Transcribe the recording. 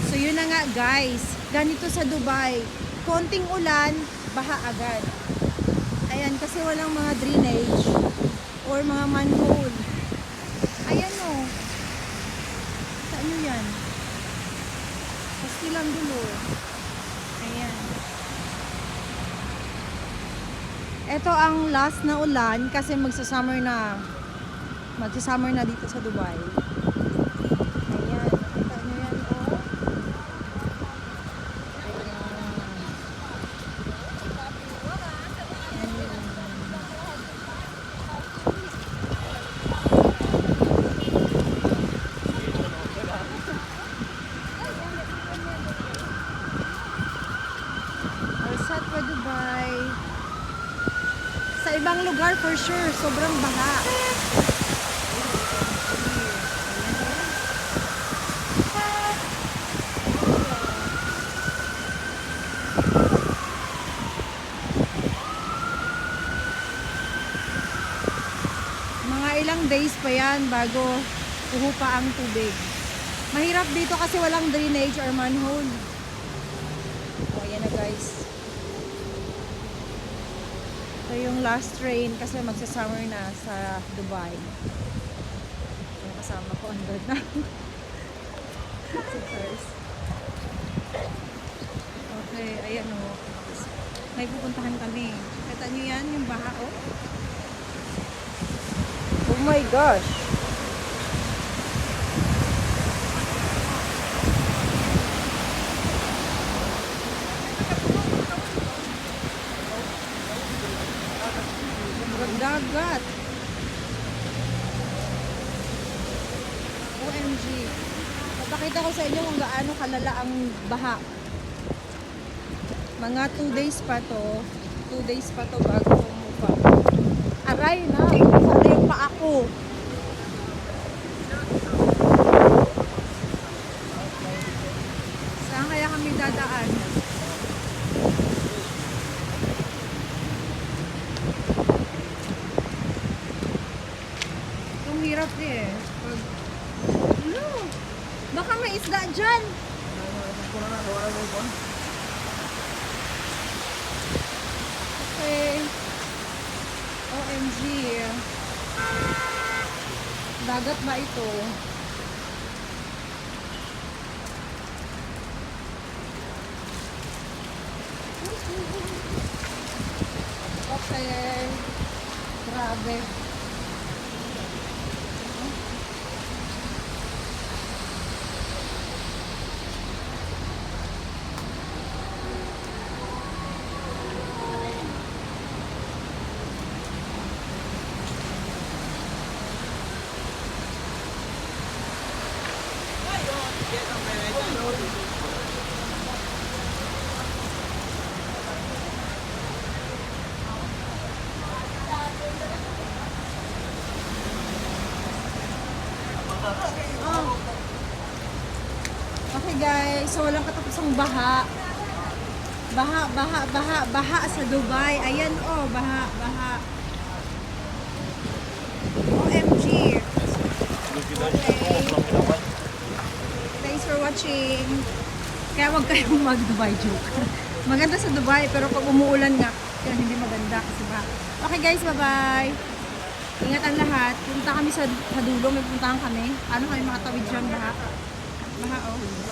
So yun na nga guys, ganito sa Dubai, konting ulan, baha agad. Ayan, kasi walang mga drainage or mga manhole. Ayan o. Saan nyo yan? Pastilang dulo. Ayan. Ito ang last na ulan kasi magsasummer na. Magsasummer na dito sa Dubai. Ayan. Kita nyo yan o. Alsat pa Dubai. Sa ibang lugar for sure, sobrang baha. Mga ilang days pa yan bago uhupa ang tubig. Mahirap dito kasi walang drainage or manhole. O, ayan na guys. Ito yung last train kasi magsasummer na sa Dubai. Yung kasama ko andun na. Si first. Okay, ayan o. May pupuntahan kami. Kita nyo yan, yung baha o. Oh my gosh! Dagat. OMG. Papakita ko sa inyo kung gaano kalala ang baha. Mga 2 days pa to. 2 days pa to bago umupa. Aray na. Sana yung pa ako. Saan kaya kami dadaan? Hirap eh. Ano? Baka may isda dyan. Okay. OMG. Dagat ba ito? Okay. Grabe. Oh. Okay guys, so walang katapusang baha. Baha sa Dubai. Ayan oh, baha. OMG. Okay. Thanks for watching. Kaya wag kayong mag-Dubai joke. Maganda sa Dubai pero pag umuulan nga, kaya hindi maganda kasi baha. Okay guys, bye-bye. Ingat ang lahat. Punta kami sa dulo, may puntahan kami. Paano kami makatawid dyan, baha? Baha, oh.